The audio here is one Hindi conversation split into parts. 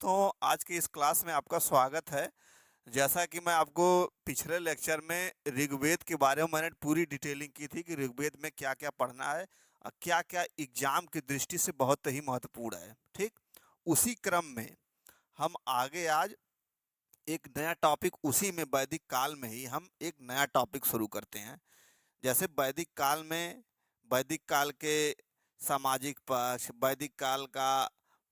दोस्तों, आज की इस क्लास में आपका स्वागत है। जैसा कि मैं आपको पिछले लेक्चर में ऋग्वेद के बारे में मैंने पूरी डिटेलिंग की थी कि ऋग्वेद में क्या-क्या पढ़ना है और क्या-क्या एग्जाम की दृष्टि से बहुत ही महत्वपूर्ण है। ठीक, उसी क्रम में हम आगे आज एक नया टॉपिक उसी में वैदिक काल में ही हम एक नया टॉपिक शुरू करते हैं। जैसे वैदिक काल के सामाजिक पक्ष, वैदिक काल का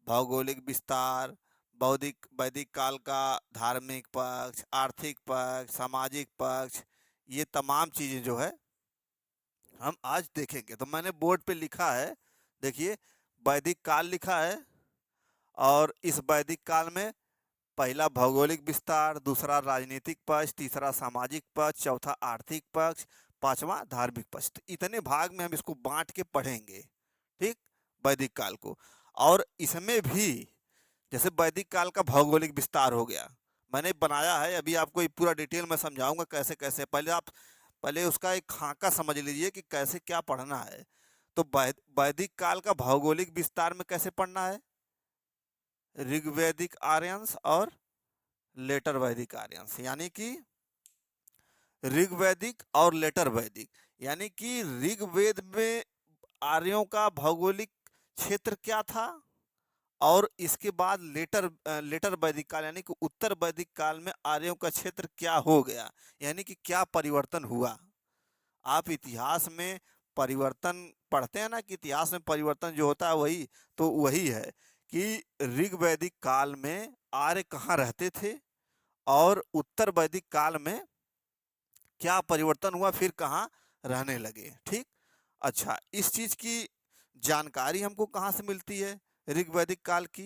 भौगोलिक विस्तार, बौद्धिक वैदिक काल का धार्मिक पक्ष, आर्थिक पक्ष, सामाजिक पक्ष, ये तमाम चीज़ें जो है हम आज देखेंगे। तो मैंने बोर्ड पे लिखा है, देखिए, वैदिक काल लिखा है। और इस वैदिक काल में पहला भौगोलिक विस्तार, दूसरा राजनीतिक पक्ष, तीसरा सामाजिक पक्ष, चौथा आर्थिक पक्ष, पांचवा धार्मिक पक्ष। तो इतने भाग में हम इसको बांट के पढ़ेंगे। ठीक, वैदिक काल को। और इसमें भी जैसे वैदिक काल का भौगोलिक विस्तार हो गया, मैंने बनाया है, अभी आपको ये पूरा डिटेल में समझाऊंगा कैसे कैसे। पहले उसका एक खाका समझ लीजिए कि कैसे क्या पढ़ना है। तो वैदिक काल का भौगोलिक विस्तार में कैसे पढ़ना है? ऋग्वैदिक आर्यंस और लेटर वैदिक आर्यंस, यानी कि ऋग्वैदिक और लेटर वैदिक। यानी कि ऋग्वेद में आर्यों का भौगोलिक क्षेत्र क्या था, और इसके बाद लेटर वैदिक काल यानी कि उत्तर वैदिक काल में आर्यों का क्षेत्र क्या हो गया, यानी कि क्या परिवर्तन हुआ। आप इतिहास में परिवर्तन पढ़ते हैं ना, कि इतिहास में परिवर्तन जो होता है वही है कि ऋग्वैदिक काल में आर्य कहाँ रहते थे और उत्तर वैदिक काल में क्या परिवर्तन हुआ, फिर कहाँ रहने लगे। ठीक, अच्छा, इस चीज की जानकारी हमको कहाँ से मिलती है? ऋग्वैदिक काल की।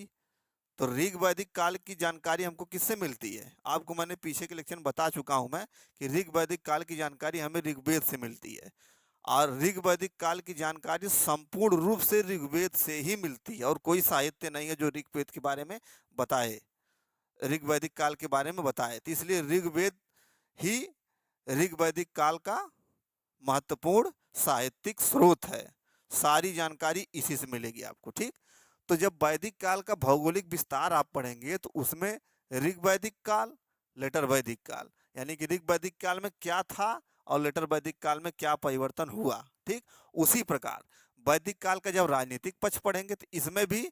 तो ऋग्वैदिक काल की जानकारी हमको किससे मिलती है? आपको मैंने पीछे के लेक्चर में बता चुका हूं मैं कि ऋग्वैदिक काल की जानकारी हमें ऋग्वेद से मिलती है। और ऋग्वैदिक काल की जानकारी संपूर्ण रूप से ऋग्वेद से ही मिलती है, और कोई साहित्य नहीं है जो ऋग्वेद के बारे में बताए, ऋग्वैदिक काल के बारे में बताए। तो इसलिए ऋग्वेद ही ऋग्वैदिक काल का महत्वपूर्ण साहित्यिक स्रोत है। सारी जानकारी इसी से मिलेगी आपको। ठीक, तो जब वैदिक काल का भौगोलिक विस्तार आप पढ़ेंगे तो उसमें ऋग्वैदिक काल, लेटर वैदिक काल, यानी कि ऋग्वैदिक काल में क्या था और लेटर वैदिक काल में क्या परिवर्तन हुआ। ठीक, उसी प्रकार वैदिक काल का जब राजनीतिक पक्ष पढ़ेंगे तो इसमें भी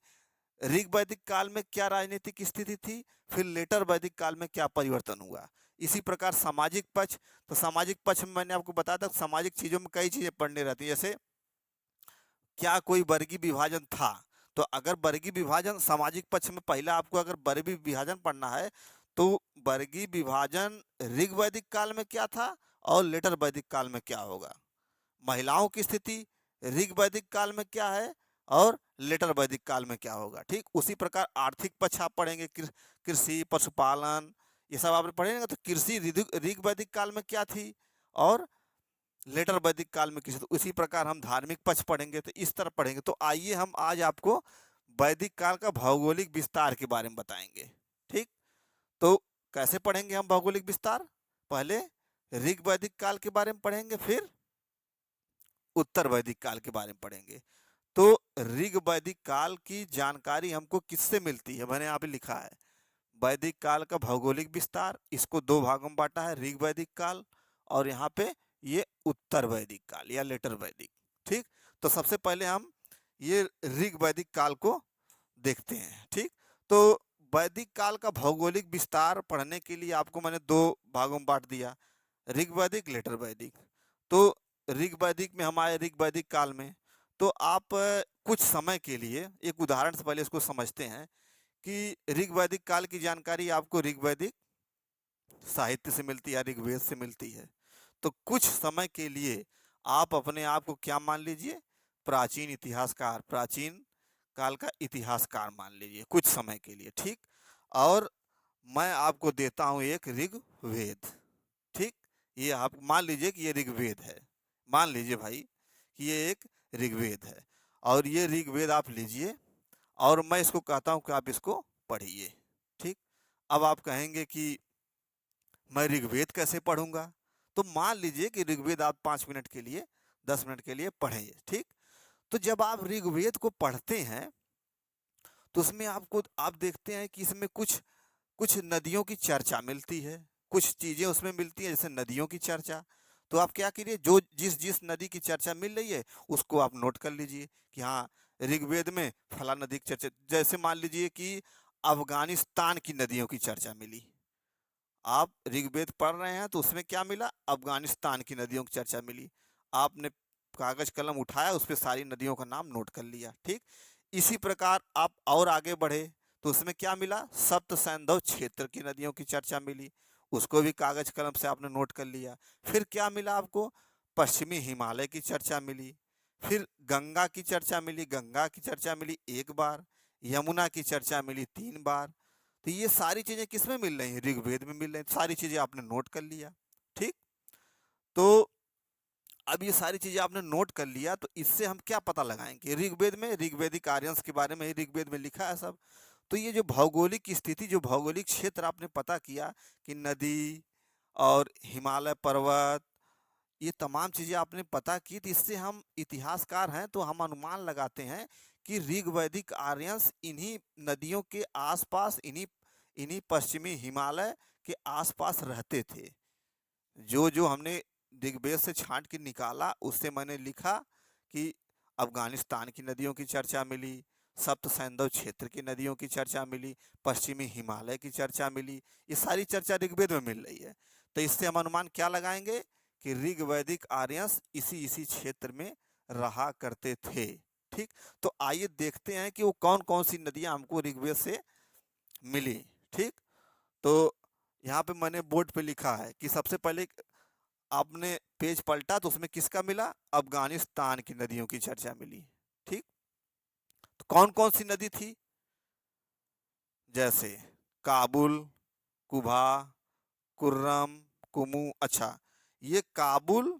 ऋग्वैदिक काल में क्या राजनीतिक स्थिति थी, फिर लेटर वैदिक काल में क्या परिवर्तन हुआ। इसी प्रकार सामाजिक पक्ष, तो सामाजिक पक्ष में मैंने आपको बताया था सामाजिक चीजों में कई चीजें पढ़ने रहती है। जैसे क्या कोई वर्गीय विभाजन था, तो अगर वर्गीय विभाजन सामाजिक पक्ष में पहला आपको अगर वर्गीय विभाजन पढ़ना है तो वर्गीय विभाजन ऋग्वैदिक काल में क्या था और लेटर वैदिक काल में क्या होगा। महिलाओं की स्थिति ऋग्वैदिक काल में क्या है और लेटर वैदिक काल में क्या होगा। ठीक, उसी प्रकार आर्थिक पक्ष आप पढ़ेंगे, कृषि, पशुपालन, ये सब आप पढ़ेंगे। तो कृषि ऋग्वैदिक काल में क्या थी और लेटर वैदिक काल में किसी। तो उसी प्रकार हम धार्मिक पक्ष पढ़ेंगे तो इस तरह पढ़ेंगे। तो आइए हम आज आपको वैदिक काल का भौगोलिक विस्तार के बारे में बताएंगे। ठीक, तो कैसे पढ़ेंगे हम भौगोलिक विस्तार? पहले ऋग वैदिक काल के बारे में पढ़ेंगे, फिर उत्तर वैदिक काल के बारे में पढ़ेंगे। तो ऋग वैदिक काल की जानकारी हमको किससे मिलती है? मैंने यहाँ पे लिखा है वैदिक काल का भौगोलिक विस्तार, इसको दो भागों में बांटा है, ऋग वैदिक काल और यहाँ पे ये उत्तर वैदिक काल या लेटर वैदिक। ठीक, तो सबसे पहले हम ये ऋग वैदिक काल को देखते हैं। ठीक, तो वैदिक काल का भौगोलिक विस्तार पढ़ने के लिए आपको मैंने दो भागों में बांट दिया, ऋग वैदिक, लेटर वैदिक। तो ऋग वैदिक में हम आए ऋग वैदिक काल में। तो आप कुछ समय के लिए एक उदाहरण से पहले इसको समझते हैं कि ऋग वैदिक काल की जानकारी आपको ऋग्वैदिक साहित्य से मिलती है, ऋग्वेद से मिलती है। तो कुछ समय के लिए आप अपने आप को क्या मान लीजिए? प्राचीन इतिहासकार, प्राचीन काल का इतिहासकार मान लीजिए कुछ समय के लिए। ठीक, और मैं आपको देता हूं एक ऋग्वेद। ठीक, ये आप मान लीजिए कि ये ऋग्वेद है, मान लीजिए भाई कि ये एक ऋग्वेद है, और ये ऋग्वेद आप लीजिए और मैं इसको कहता हूं कि आप इसको पढ़िए। ठीक, अब आप कहेंगे कि मैं ऋग्वेद कैसे पढ़ूंगा? तो मान लीजिए कि ऋग्वेद आप 5 मिनट के लिए, 10 मिनट के लिए पढ़ें। ठीक, तो जब आप ऋग्वेद को पढ़ते हैं तो उसमें आपको आप देखते हैं कि इसमें कुछ कुछ नदियों की चर्चा मिलती है, कुछ चीजें उसमें मिलती हैं जैसे नदियों की चर्चा। तो आप क्या करिए, जो जिस जिस नदी की चर्चा मिल रही है उसको आप नोट कर लीजिए कि हाँ, ऋग्वेद में फला नदी की चर्चा। जैसे मान लीजिए कि अफगानिस्तान की नदियों की चर्चा मिली, आप ऋग्वेद पढ़ रहे हैं तो उसमें क्या मिला, अफगानिस्तान की नदियों की चर्चा मिली। आपने कागज कलम उठाया, उस पर सारी नदियों का नाम नोट कर लिया, ठीक। इसी प्रकार आप और आगे बढ़े तो उसमें क्या मिला, सप्त सैंधव क्षेत्र की नदियों की चर्चा मिली, उसको भी कागज कलम से आपने नोट कर लिया। फिर क्या मिला आपको, पश्चिमी हिमालय की चर्चा मिली। फिर गंगा की चर्चा मिली, गंगा की चर्चा मिली एक बार। यमुना की चर्चा मिली 3 बार। तो ये सारी चीजें किसमें मिल रही हैं, ऋग्वेद में मिल रही हैं, सारी चीजें आपने नोट कर लिया, ठीक। तो अब ये सारी चीजें आपने नोट कर लिया, तो इससे हम क्या पता लगाएंगे, ऋग्वेद में ऋग्वेदिक आर्यंस के बारे में ही ऋग्वेद में लिखा है सब। तो ये जो भौगोलिक स्थिति, जो भौगोलिक क्षेत्र आपने पता किया कि नदी और हिमालय पर्वत, ये तमाम चीजें आपने पता की, तो इससे हम इतिहासकार हैं तो हम अनुमान लगाते हैं कि ऋग्वैदिक आर्यंस इन्हीं नदियों के आसपास, इन्हीं इन्हीं पश्चिमी हिमालय के आसपास रहते थे। जो जो हमने ऋग्वेद से छांट के निकाला उससे मैंने लिखा कि अफगानिस्तान की नदियों की चर्चा मिली, सप्त सैंधव क्षेत्र की नदियों की चर्चा मिली, पश्चिमी हिमालय की चर्चा मिली। ये सारी चर्चा ऋग्वेद में मिल रही है। तो इससे हम अनुमान क्या लगाएंगे कि ऋग्वैदिक आर्यंस इसी इसी क्षेत्र में रहा करते थे, ठीक। तो आइए देखते हैं कि वो कौन कौन सी नदियां हमको ऋग्वेद से मिली, ठीक। तो यहाँ पे मैंने बोर्ड पे लिखा है कि सबसे पहले आपने पेज पलटा तो उसमें किसका मिला, अफगानिस्तान की नदियों की चर्चा मिली, ठीक। तो कौन कौन सी नदी थी, जैसे काबुल, कुभा, कुर्रम, कुमू। अच्छा, ये काबुल,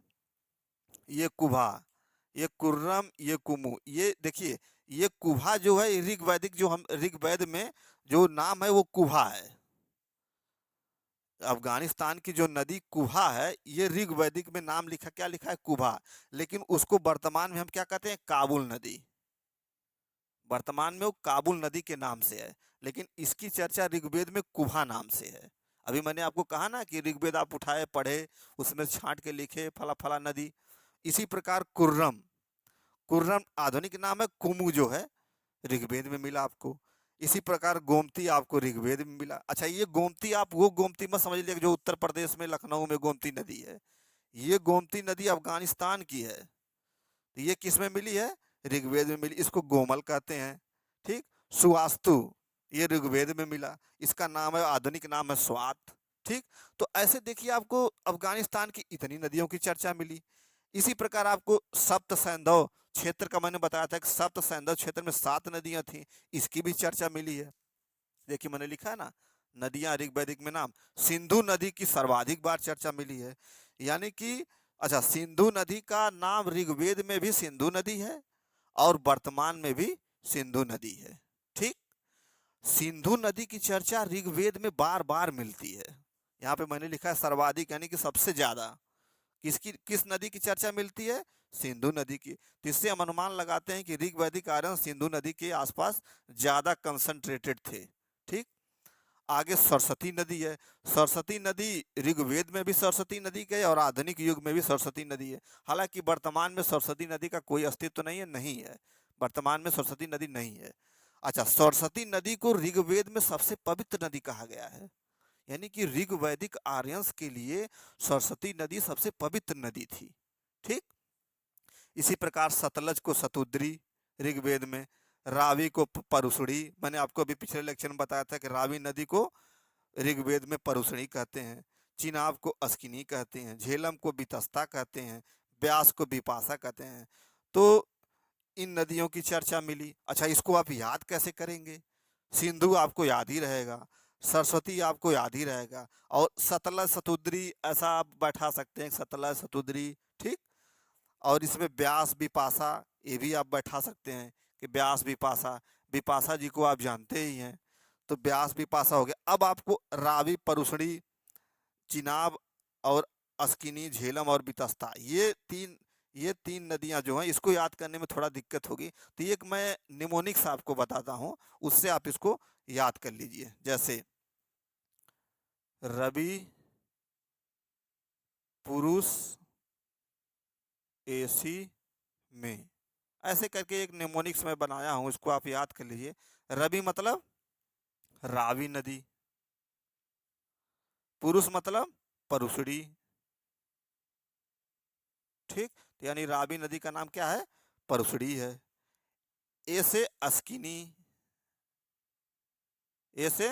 ये कुभा, ये कुर्रम, ये कुमू, ये देखिए, ये कुभा जो है ऋग्वैदिक, जो हम ऋग्वेद में जो नाम है वो कुभा है। अफगानिस्तान की जो नदी कुभा है, ये ऋग्वैदिक में नाम लिखा, क्या लिखा है, कुभा। लेकिन उसको वर्तमान में हम क्या कहते हैं, काबुल नदी। वर्तमान में वो काबुल नदी के नाम से है, लेकिन इसकी चर्चा ऋग्वेद में कुभा नाम से है। अभी मैंने आपको कहा ना कि ऋग्वेद आप उठाए पढ़े, उसमें छांट के लिखे फला फला नदी। इसी प्रकार कुर्रम, कुर्रम आधुनिक नाम है, कुमू जो है ऋग्वेद में मिला आपको। इसी प्रकार गोमती आपको ऋग्वेद में मिला। अच्छा, ये गोमती आप वो गोमती मत समझ लीजिए जो उत्तर प्रदेश में लखनऊ में गोमती नदी है। ये गोमती नदी अफगानिस्तान की है। तो ये किस में मिली है, ऋग्वेद में मिली, इसको गोमल कहते हैं, ठीक। सुवास्तु, ये ऋग्वेद में मिला, इसका नाम है, आधुनिक नाम है स्वात, ठीक। तो ऐसे देखिए आपको अफगानिस्तान की इतनी नदियों की चर्चा मिली। इसी प्रकार आपको सप्त सैंधव क्षेत्र का मैंने बताया था कि सप्त सैंधव क्षेत्र में 7 नदियां थी, इसकी भी चर्चा मिली है। देखिए मैंने लिखा है ना, नदियां ऋग्वैदिक में नाम, सिंधु नदी की सर्वाधिक बार चर्चा मिली है, यानी कि अच्छा, सिंधु नदी का नाम ऋग्वेद में भी सिंधु नदी है और वर्तमान में भी सिंधु नदी है, ठीक। सिंधु नदी की चर्चा ऋग्वेद में बार बार मिलती है। यहाँ पे मैंने लिखा है सर्वाधिक, यानी कि सबसे ज्यादा किसकी, किस नदी की चर्चा मिलती है, सिंधु नदी की। तो इससे हम अनुमान लगाते हैं कि ऋग्वैदिक आर्यन सिंधु नदी के आसपास ज्यादा कंसंट्रेटेड थे, ठीक। आगे सरस्वती नदी है। सरस्वती नदी ऋग्वेद में भी सरस्वती नदी के और आधुनिक युग में भी सरस्वती नदी है। हालांकि वर्तमान में सरस्वती नदी का कोई अस्तित्व नहीं है, नहीं है, वर्तमान में सरस्वती नदी नहीं है। अच्छा, सरस्वती नदी को ऋग्वेद में सबसे पवित्र नदी कहा गया है, यानी कि ऋग्वैदिक आर्यंस के लिए सरस्वती नदी सबसे पवित्र नदी थी, ठीक। इसी प्रकार सतलज को सतुद्री ऋग्वेद में, रावी को परुसड़ी, मैंने आपको अभी पिछले लेक्चर में बताया था कि रावी नदी को ऋग्वेद में परुसड़ी कहते हैं। चिनाब को अस्किनी कहते हैं, झेलम को बितस्ता कहते हैं, ब्यास को बिपाशा कहते हैं। तो इन नदियों की चर्चा मिली। अच्छा, इसको आप याद कैसे करेंगे, सिंधु आपको याद ही रहेगा, सरस्वती आपको याद ही रहेगा, और सतलज सतुद्री ऐसा आप बैठा सकते हैं, सतलज सतुद्री, ठीक। और इसमें ब्यास बिपाशा, ये भी आप बैठा सकते हैं कि ब्यास बिपाशा, बिपाशा जी को आप जानते ही हैं, तो ब्यास बिपाशा हो गया। अब आपको रावी परुसड़ी, चिनाब और अस्किनी, झेलम और बितस्ता, ये 3, ये 3 नदियां जो हैं इसको याद करने में थोड़ा दिक्कत होगी, तो ये एक मैं निमोनिक्स आपको बताता हूँ, उससे आप इसको याद कर लीजिए। जैसे रवि, पुरुष, एसी में, ऐसे करके एक निमोनिक्स मैं बनाया हूँ, इसको आप याद कर लीजिए। रवि मतलब रावी नदी, पुरुष मतलब परुसड़ी, ठीक, तो यानी रावी नदी का नाम क्या है, परुसड़ी है। ए से अस्किनी, ए से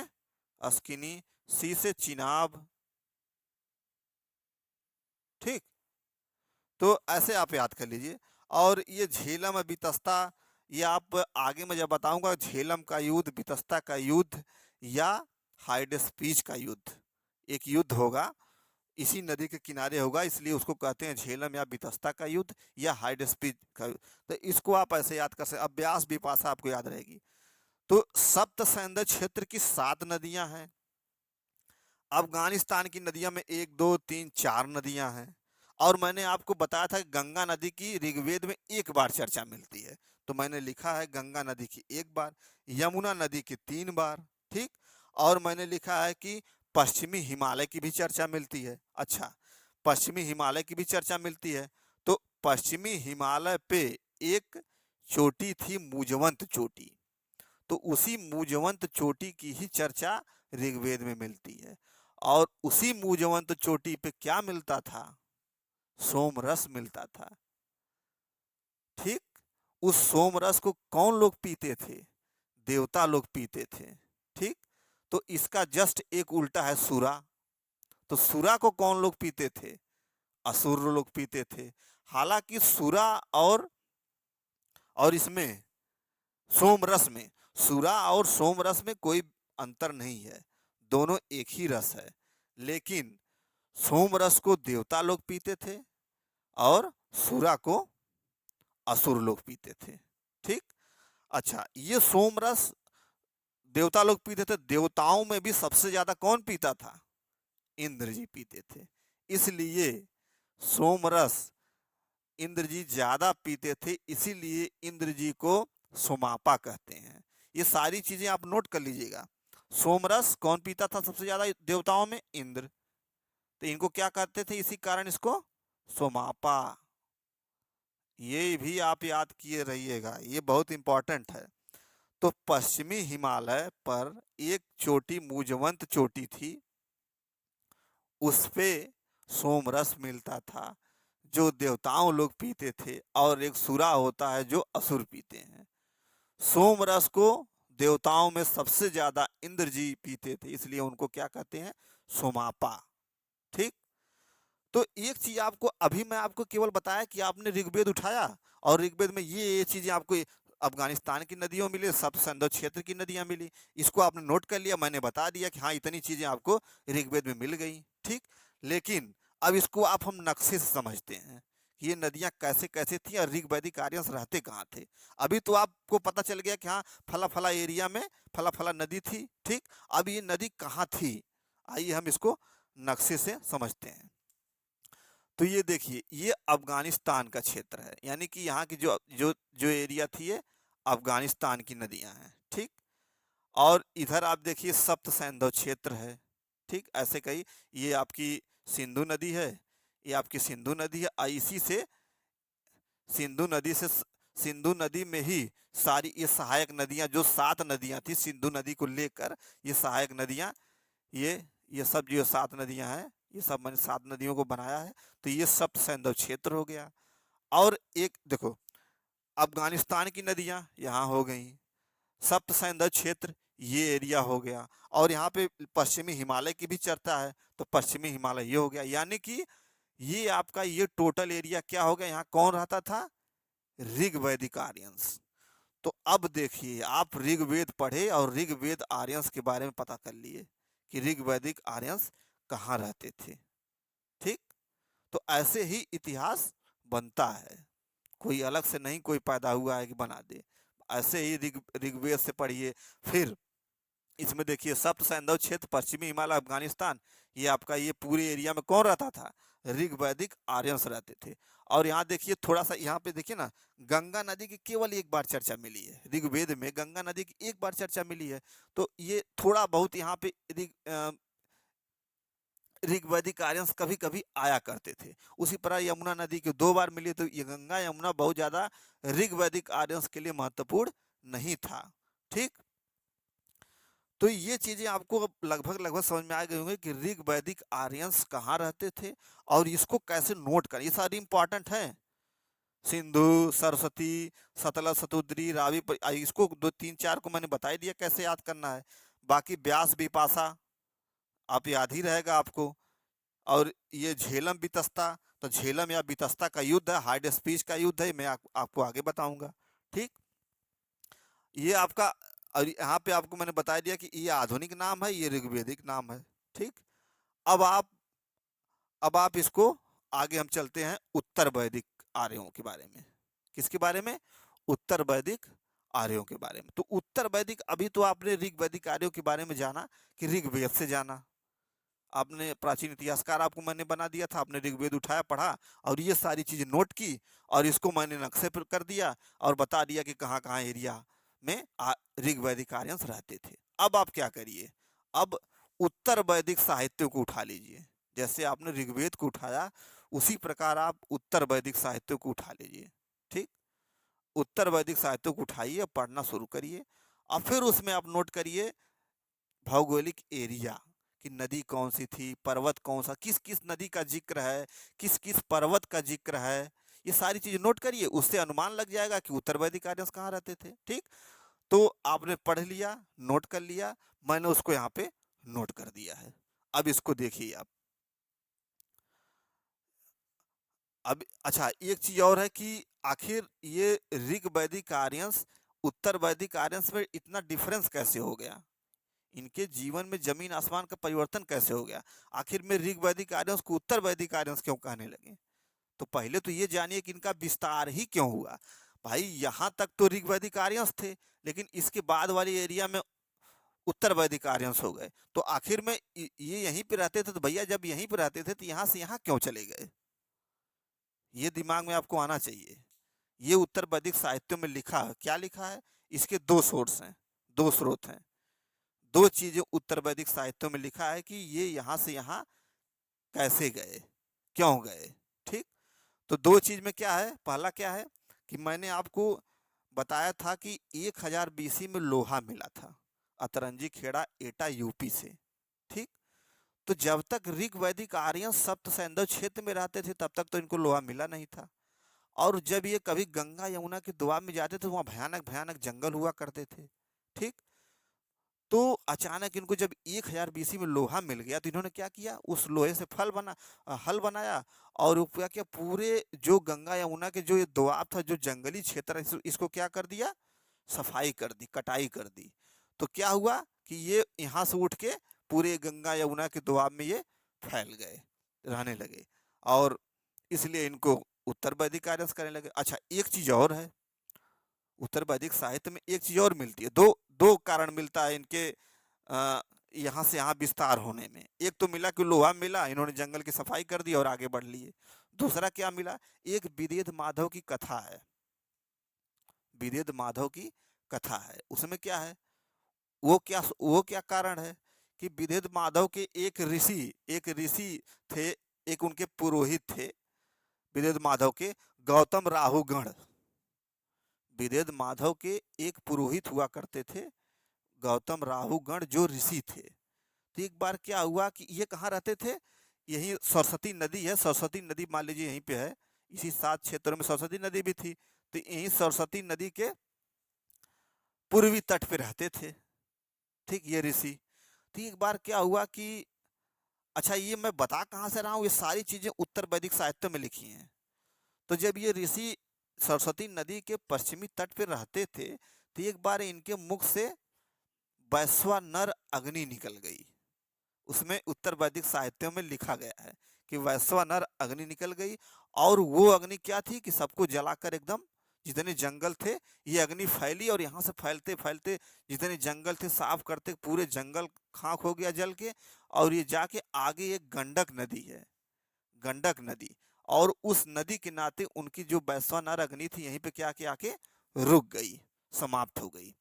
अस्किनी, सी से चिनाब, ठीक, तो ऐसे आप याद कर लीजिए। और ये झेलम वितस्ता, ये आप आगे मैं जब बताऊंगा, झेलम का युद्ध, वितस्ता का युद्ध या हाइडेस्पीच का युद्ध, एक युद्ध होगा, इसी नदी के किनारे होगा, इसलिए उसको कहते हैं झेलम या वितस्ता का युद्ध या हाइडेस्पीच का युद्ध। तो इसको आप ऐसे याद कर सकते, अभ्यास विपाशा आपको याद रहेगी। तो सप्त सैंधव क्षेत्र की 7 नदियां हैं। अफगानिस्तान की नदियां में 1 2 3 4 नदियां हैं। और मैंने आपको बताया था कि गंगा नदी की ऋग्वेद में 1 बार चर्चा मिलती है, तो मैंने लिखा है गंगा नदी की 1 बार, यमुना नदी की 3 बार, ठीक। और मैंने लिखा है कि पश्चिमी हिमालय की भी चर्चा मिलती है। अच्छा, पश्चिमी हिमालय की भी चर्चा मिलती है, तो पश्चिमी हिमालय पे एक चोटी थी, मूजवंत चोटी, तो उसी मूजवंत चोटी की ही चर्चा ऋग्वेद में मिलती है। और उसी मूजवंत चोटी पे क्या मिलता था, सोमरस मिलता था, ठीक। उस सोमरस को कौन लोग पीते थे, देवता लोग पीते थे, ठीक। तो इसका जस्ट एक उल्टा है सुरा, तो सुरा को कौन लोग पीते थे, असुर लोग पीते थे। हालांकि सुरा और इसमें सोमरस में, सुरा और सोमरस में कोई अंतर नहीं है, दोनों एक ही रस है, लेकिन सोमरस को देवता लोग पीते थे और सुरा को असुर लोग पीते थे, ठीक। अच्छा, ये सोमरस देवता लोग पीते थे, देवताओं में भी सबसे ज्यादा कौन पीता था, इंद्र जी पीते थे, इसलिए सोमरस इंद्र जी ज्यादा पीते थे, इसीलिए इंद्र जी को सोमापा कहते हैं। ये सारी चीजें आप नोट कर लीजिएगा। सोमरस कौन पीता था सबसे ज्यादा देवताओं में, इंद्र, तो इनको क्या कहते थे, इसी कारण इसको सोमापा। ये भी आप याद किए रहिएगा, ये बहुत इंपॉर्टेंट है। तो पश्चिमी हिमालय पर एक चोटी मूजवंत चोटी थी, उस पे सोमरस मिलता था जो देवताओं लोग पीते थे, और एक सुरा होता है जो असुर पीते हैं। सोमरस को देवताओं में सबसे ज्यादा इंद्र जी पीते थे, इसलिए उनको क्या कहते हैं, सोमापा, ठीक। तो एक चीज आपको अभी मैं आपको केवल बताया कि आपने ऋग्वेद उठाया, और ऋग्वेद में ये चीजें आपको अफगानिस्तान की नदियों मिली, सप्त सैंधव क्षेत्र की नदियां मिली, इसको आपने नोट कर लिया, मैंने बता दिया कि हाँ इतनी चीजें आपको ऋग्वेद में मिल गई, ठीक। लेकिन अब इसको आप हम नक्शे से समझते हैं कि ये नदियां कैसे कैसे थी और ऋग्वैदिक आर्यंस रहते कहाँ थे। अभी तो आपको पता चल गया कि हाँ फला फला एरिया में फला फला नदी थी, ठीक। अब ये नदी कहाँ थी, आइए हम इसको नक्शे से समझते हैं। तो ये देखिए, ये अफगानिस्तान का क्षेत्र है, यानी कि यहाँ की जो जो जो एरिया थी ये अफगानिस्तान की नदियां हैं, ठीक। और इधर आप देखिए सप्त सैंधव क्षेत्र है, ठीक, ऐसे कही, ये आपकी सिंधु नदी है, ये आपकी सिंधु नदी है, इसी से सिंधु नदी से सिंधु नदी में ही सारी ये सहायक नदियां, जो 7 नदियां थी सिंधु नदी को लेकर, ये सहायक नदियां, ये ये सब जो 7 नदियां हैं, ये सब मैंने 7 नदियों को बनाया है, तो ये सप्त सैंधव क्षेत्र हो गया। और एक देखो, अफगानिस्तान की नदियां यहाँ हो गई, सप्त सैंधव क्षेत्र ये एरिया हो गया, और यहाँ पे पश्चिमी हिमालय की भी चर्चा है, तो पश्चिमी हिमालय ये हो गया, यानी कि ये आपका ये टोटल एरिया क्या हो गया, यहाँ कौन रहता था, ऋग्वैदिक आर्यंस। तो अब देखिए, आप ऋग्वेद पढ़े और ऋग्वेद आर्यंस के बारे में पता कर लिए कि ऋग्वैदिक आर्यंस कहाँ रहते थे, ठीक। तो ऐसे ही इतिहास बनता है, कोई अलग से नहीं कोई पैदा हुआ है कि बना दे, ऐसे ही ऋग्वेद से पढ़िए। फिर इसमें देखिए सप्त सैंधव क्षेत्र, पश्चिमी हिमालय, अफगानिस्तान, ये आपका ये पूरे एरिया में कौन रहता था, ऋग्वैदिक आर्यंस रहते थे। और यहाँ देखिए थोड़ा सा, यहाँ पे देखिए ना, गंगा नदी की केवल एक बार चर्चा मिली है ऋग्वेद में, गंगा नदी की एक बार चर्चा मिली है। तो ये थोड़ा बहुत यहाँ पे ऋग्वैदिक आर्यंस कभी कभी आया करते थे। उसी प्रकार यमुना नदी के दो बार मिली, तो ये गंगा यमुना बहुत ज्यादा ऋग्वैदिक आर्यंस के लिए महत्वपूर्ण नहीं था। ठीक, तो ये चीजें आपको अब लगभग लगभग समझ में आ गई होंगी कि ऋग्वैदिक आर्यंस कहाँ रहते थे और इसको कैसे नोट करें, ये सारी इंपॉर्टेंट है। सिंधु, सरस्वती, सतलज, सतुद्री, रावी, इसको दो तीन चार को मैंने बता ही दिया कैसे याद करना है। बाकी ब्यास, बिपाशा आप याद ही रहेगा आपको। और ये झेलम बितस्ता, तो झेलम या बितस्ता का युद्ध है, हाइड स्पीच का युद्ध है, मैं आपको आगे बताऊंगा। ठीक, ये आपका, और यहाँ पे आपको मैंने बता दिया कि ये आधुनिक नाम है, ये ऋग्वेदिक नाम है। ठीक, अब आप अब आप इसको आगे हम चलते हैं उत्तर वैदिक आर्यों के बारे में। किसके बारे में? उत्तर वैदिक आर्यों के बारे में। तो उत्तर वैदिक, अभी तो आपने ऋग्वैदिक आर्यों के बारे में जाना कि ऋग्वेद से जाना, आपने प्राचीन इतिहासकार आपको मैंने बना दिया था, आपने ऋग्वेद उठाया, पढ़ा और ये सारी चीजें नोट की, और इसको मैंने नक्शे पर कर दिया और बता दिया कि कहाँ कहाँ एरिया में ऋग्वैदिक आर्यंस रहते थे। अब आप क्या करिए, अब उत्तर वैदिक साहित्य को उठा लीजिए। जैसे आपने ऋग्वेद को उठाया, उसी प्रकार आप उत्तर वैदिक साहित्य को उठा लीजिए। ठीक, उत्तर वैदिक साहित्य को उठाइए, पढ़ना शुरू करिए, और फिर उसमें आप नोट करिए भौगोलिक एरिया कि नदी कौन सी थी, पर्वत कौन सा, किस किस नदी का जिक्र है, किस किस पर्वत का जिक्र है, ये सारी चीजें नोट करिए। उससे अनुमान लग जाएगा कि उत्तर वैदिक आर्यंस कहाँ रहते थे। ठीक, तो आपने पढ़ लिया, नोट कर लिया, मैंने उसको यहाँ पे नोट कर दिया है। अब इसको देखिए आप। अब अच्छा, एक चीज और है कि आखिर ये ऋग्वैदिक आर्यंस उत्तर वैदिक आर्यंस में इतना डिफरेंस कैसे हो गया, इनके जीवन में जमीन आसमान का परिवर्तन कैसे हो गया, आखिर में ऋग्वैदिक आर्यंस को उत्तर वैदिक आर्यंस क्यों कहने लगे। तो पहले तो ये जानिए कि इनका विस्तार ही क्यों हुआ। भाई यहाँ तक तो ऋग्वैदिक आर्यंस थे, लेकिन इसके बाद वाली एरिया में उत्तर वैदिक आर्यंस हो गए। तो आखिर में ये यहीं पे रहते थे, तो भैया जब यहीं पे रहते थे तो यहाँ से यहाँ क्यों चले गए, ये दिमाग में आपको आना चाहिए। ये उत्तर वैदिक साहित्यों में लिखा है, क्या लिखा है, इसके दो सोर्स हैं, दो स्रोत हैं, दो चीजें उत्तर वैदिक साहित्यों में लिखा है कि ये यहाँ से यहाँ कैसे गए, क्यों गए। ठीक, तो दो चीज में क्या है, पहला क्या है कि मैंने आपको बताया था कि 1000 बीसी में लोहा मिला था अतरंजी खेड़ा एटा यूपी से। ठीक, तो जब तक ऋग वैदिक आर्यन सप्त सैंधव क्षेत्र में रहते थे तब तक तो इनको लोहा मिला नहीं था। और जब ये कभी गंगा यमुना के दोआब में जाते थे, वहाँ भयानक भयानक जंगल हुआ करते थे। ठीक, तो अचानक इनको जब 1000 बीसी में लोहा मिल गया, तो इन्होंने क्या किया, उस लोहे से हल बनाया, और वो क्या किया, पूरे जो गंगा यमुना के जो ये दोआब था, जो जंगली क्षेत्र है, इसको क्या कर दिया, सफाई कर दी, कटाई कर दी। तो क्या हुआ कि ये यहाँ से उठ के पूरे गंगा यमुना के दोआब में ये फैल गए, रहने लगे, और इसलिए इनको उत्तर वैदिक आर्यंस करने लगे। अच्छा, एक चीज और है, उत्तर वैदिक साहित्य में एक चीज और मिलती है, दो दो कारण मिलता है इनके यहाँ से यहाँ विस्तार होने में। एक तो मिला कि लोहा मिला, इन्होंने जंगल की सफाई कर दी और आगे बढ़ लिए। दूसरा क्या मिला, एक विदेह माधव की कथा है, विदेह माधव की कथा है, उसमें क्या है, वो क्या कारण है कि विदेह माधव के एक ऋषि थे, एक उनके पुरोहित थे विदेह माधव के, गौतम राहुगण। विदेह माधव के एक पुरोहित हुआ करते थे, गौतम राहुगण, जो ऋषि थे। तो एक बार क्या हुआ कि ये कहाँ रहते थे, यही सरस्वती नदी है, सरस्वती नदी मान लीजिए यहीं पे है, इसी 7 क्षेत्रों में सरस्वती नदी भी थी, तो यहीं सरस्वती नदी के पूर्वी तट पे रहते थे। ठीक, ये ऋषि। तो एक बार क्या हुआ कि, अच्छा ये मैं बता कहाँ से रहा हूँ, ये सारी चीजें उत्तर वैदिक साहित्य में लिखी हैं। तो जब ये ऋषि सरस्वती नदी के पश्चिमी तट पर रहते थे, तो एक बार इनके मुख से वैश्वानर अग्नि निकल गई। उसमें उत्तर वैदिक साहित्यों में लिखा गया है कि वैश्वानर अग्नि निकल गई, और वो अग्नि क्या थी कि सबको जलाकर एकदम, जितने जंगल थे, ये अग्नि फैली, और यहाँ से फैलते फैलते जितने जंगल थे साफ करते पूरे जंगल खाक हो गया जल के, और ये जाके आगे एक गंडक नदी है, गंडक नदी, और उस नदी के नाते उनकी जो वैश्वानर अग्नि थी यहीं पे क्या किया के रुक गई, समाप्त हो गई।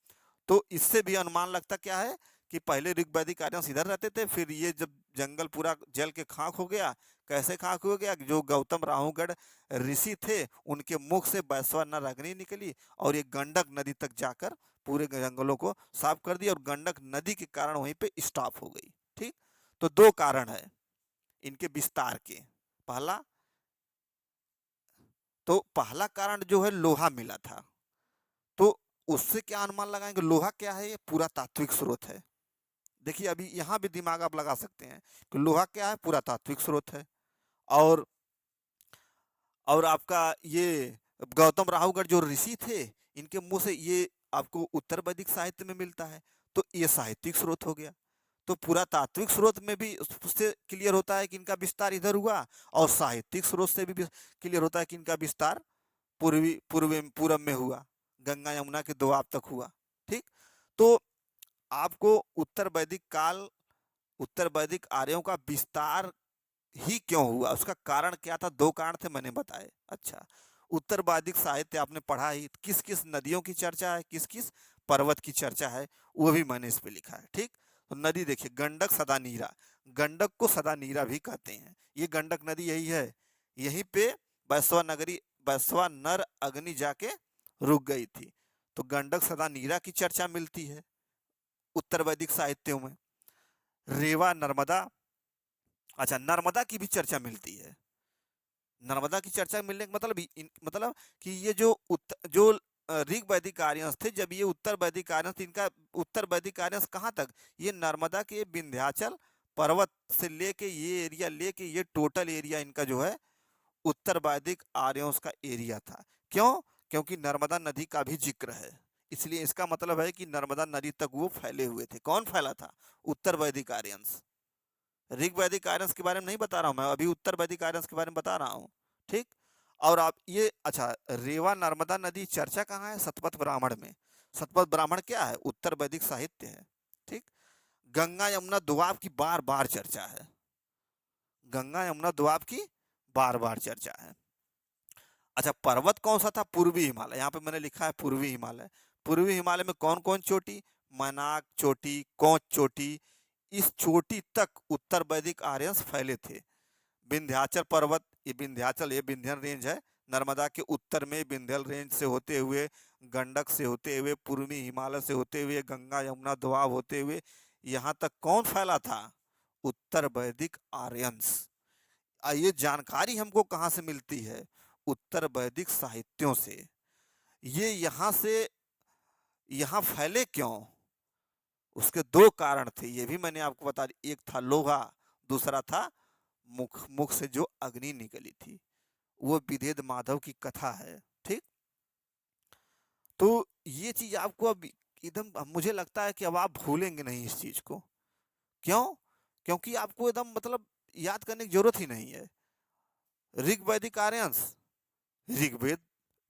तो इससे भी अनुमान लगता क्या है कि पहले ऋग्वैदिक आर्यन इधर रहते थे, फिर ये जब जंगल पूरा जल के खाक हो गया, कैसे खाक हो गया, जो गौतम राहुगढ़ ऋषि थे उनके मुख से वैश्वानर अग्नि निकली और ये गंडक नदी तक जाकर पूरे जंगलों को साफ कर दिया, और गंडक नदी के कारण वहीं पे स्टॉप हो गई। ठीक, तो दो कारण है इनके विस्तार के। पहला, तो पहला कारण जो है लोहा मिला था, तो उससे क्या अनुमान लगाएंगे, लोहा क्या है, ये पूरा तात्विक स्रोत है। देखिए अभी यहाँ भी दिमाग आप लगा सकते हैं कि लोहा क्या है, पूरा तात्विक स्रोत है। और आपका ये गौतम राहुगढ़ जो ऋषि थे, इनके मुंह से ये आपको उत्तर वैदिक साहित्य में मिलता है, तो ये साहित्यिक स्रोत हो गया। तो पूरा तात्विक स्रोत में भी उससे क्लियर होता है कि इनका विस्तार इधर हुआ, और साहित्यिक स्रोत से भी क्लियर होता है कि इनका विस्तार पूरब में हुआ, गंगा यमुना के दोआब तक हुआ। ठीक, तो आपको उत्तर वैदिक काल, उत्तर वैदिक आर्यों का विस्तार ही क्यों हुआ, उसका कारण क्या था, दो कारण थे मैंने बताए। अच्छा, उत्तर वैदिक साहित्य आपने पढ़ा ही, किस किस नदियों की चर्चा है, किस किस पर्वत की चर्चा है, वो भी मैंने इस पे लिखा है। ठीक, तो नदी देखिए, गंडक सदा नीरा, गंडक को सदा नीरा भी कहते हैं, ये गंडक नदी यही है, यहीं पे वैश्वानर अग्नि जाके रुक गई थी। तो गंडक सदा नीरा की चर्चा मिलती है उत्तर वैदिक साहित्यों में। रेवा नर्मदा, अच्छा नर्मदा की भी चर्चा मिलती है। नर्मदा की चर्चा मिलने का मतलब मतलब कि ये जो ऋग वैदिक आर्यंस थे, जब ये उत्तर वैदिक आर्यंस थे, इनका उत्तर वैदिक आर्यंस कहाँ तक, ये नर्मदा के विंध्याचल पर्वत से लेके ये एरिया लेके ये टोटल एरिया इनका जो है उत्तर वैदिक आर्यों का एरिया था। क्यों, क्योंकि नर्मदा नदी का भी जिक्र है, इसलिए इसका मतलब है कि नर्मदा नदी तक वो फैले हुए थे। कौन फैला था, उत्तर वैदिक आर्यंस। ऋग वैदिक आर्यंस के बारे में नहीं बता रहा हूँ मैं, अभी उत्तर वैदिक आर्यंस के बारे में बता रहा हूँ। ठीक, और आप ये, अच्छा रेवा नर्मदा नदी चर्चा कहाँ है, शतपथ ब्राह्मण में। शतपथ ब्राह्मण क्या है, उत्तर वैदिक साहित्य है। ठीक, गंगा यमुना दोआब की बार बार चर्चा है, गंगा यमुना दोआब की बार बार चर्चा है। अच्छा, पर्वत कौन सा था, पूर्वी हिमालय, यहाँ पे मैंने लिखा है पूर्वी हिमालय। पूर्वी हिमालय में कौन कौन चोटी, मनाक चोटी, कोच चोटी, इस चोटी तक उत्तर वैदिक आर्यंस फैले थे। विंध्याचल पर्वत, ये विंध्याचल, ये विंध्यन रेंज है, नर्मदा के उत्तर में विंध्यन रेंज से होते हुए, गंडक से होते हुए, पूर्वी हिमालय से होते हुए, गंगा यमुना दोआब होते हुए, यहाँ तक कौन फैला था, उत्तर वैदिक आर्यंस। ये जानकारी हमको कहाँ से मिलती है, उत्तर वैदिक साहित्यों से। ये यहाँ से यहाँ फैले क्यों, उसके दो कारण थे, ये भी मैंने आपको बता दी, एक था लोहा, दूसरा था मुख मुख से जो अग्नि निकली थी, वो विधेद माधव की कथा है। ठीक, तो ये चीज आपको अब एकदम, मुझे लगता है कि अब आप भूलेंगे नहीं इस चीज को। क्यों, क्योंकि आपको एकदम मतलब याद करने की जरूरत ही नहीं है। ऋग वैदिक आर्यंस, ऋग्वेद,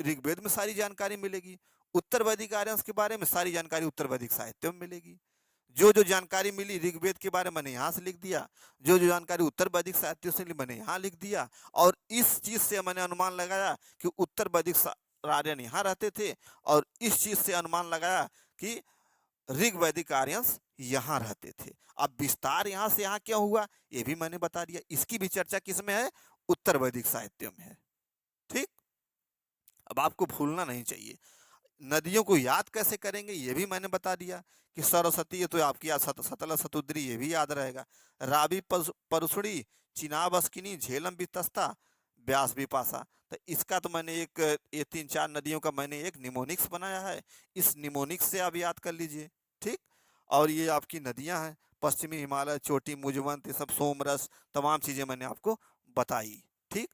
ऋग्वेद में सारी जानकारी मिलेगी, उत्तर वैदिक आर्यंस के बारे में सारी जानकारी उत्तर वैदिक साहित्य में मिलेगी। जो जो जानकारी मिली ऋग्वेद के बारे में मैंने यहाँ से लिख दिया, जो जो जानकारी उत्तर वैदिक साहित्य से ली मैंने यहाँ लिख दिया, और इस चीज से मैंने अनुमान लगाया कि उत्तर वैदिक आर्यन यहाँ रहते थे, और इस चीज से अनुमान लगाया कि ऋग वैदिक आर्यंस यहाँ रहते थे। अब विस्तार यहाँ से यहाँ क्यों हुआ, ये भी मैंने बता दिया, इसकी भी चर्चा किसमें है, उत्तर वैदिक साहित्य में है। ठीक, अब आपको भूलना नहीं चाहिए। नदियों को याद कैसे करेंगे, ये भी मैंने बता दिया कि सरस्वती, ये तो आपकी याद, सतलज सतुद्री, ये भी याद रहेगा। रावी परुसड़ी, चिनाब अस्किनी, झेलम बितस्ता, ब्यास बिपाशा, तो इसका तो मैंने एक, ये तीन चार नदियों का मैंने एक निमोनिक्स बनाया है, इस निमोनिक्स से आप याद कर लीजिए। ठीक, और ये आपकी नदियां हैं, पश्चिमी हिमालय, चोटी, मुजवंत, ये सब, सोमरस, तमाम चीजें मैंने आपको बताई। ठीक,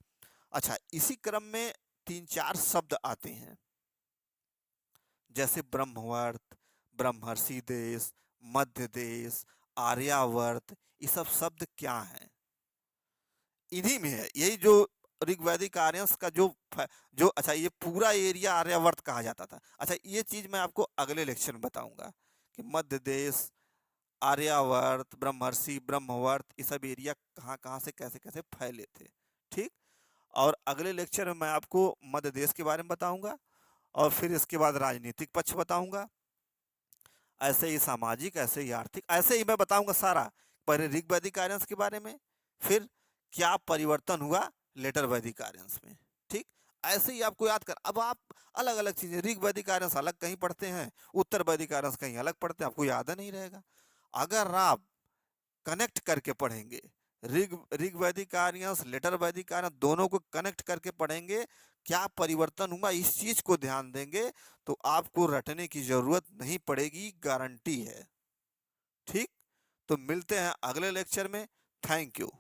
अच्छा इसी क्रम में तीन चार शब्द आते हैं, जैसे ब्रह्मवर्त, ब्रह्मर्षि देश, मध्य देश, आर्यावर्त, ये सब शब्द क्या हैं, इन्हीं में है, यही जो ऋग्वैदिक आर्यंस का जो अच्छा ये पूरा एरिया आर्यावर्त कहा जाता था। अच्छा ये चीज मैं आपको अगले लेक्चर में बताऊंगा कि मध्य देश, आर्यावर्त, ब्रह्मर्षि, ब्रह्मवर्त, ये सब एरिया कहाँ कहाँ से कैसे कैसे फैले थे। ठीक। और अगले लेक्चर में मैं आपको मध्य देश के बारे में बताऊंगा, और फिर इसके बाद राजनीतिक पक्ष बताऊंगा, ऐसे ही सामाजिक, ऐसे ही आर्थिक, ऐसे ही मैं बताऊंगा सारा। पहले ऋग वैदिक आर्यंस के बारे में, फिर क्या परिवर्तन हुआ लेटर वैदिक आर्यंस में, ठीक। ऐसे ही आपको याद कर, अब आप अलग अलग चीजें, ऋग वैदिक आर्यंस अलग कहीं पढ़ते हैं, उत्तर वैदिक आर्यंस कहीं अलग पढ़ते हैं, आपको याद नहीं रहेगा। अगर आप कनेक्ट करके पढ़ेंगे, ऋग ऋग वैदिक आर्यंस, लेटर वैदिक आर्यंस, दोनों को कनेक्ट करके पढ़ेंगे, क्या परिवर्तन हुआ इस चीज को ध्यान देंगे, तो आपको रटने की जरूरत नहीं पड़ेगी, गारंटी है, ठीक। तो मिलते हैं अगले लेक्चर में। Thank you.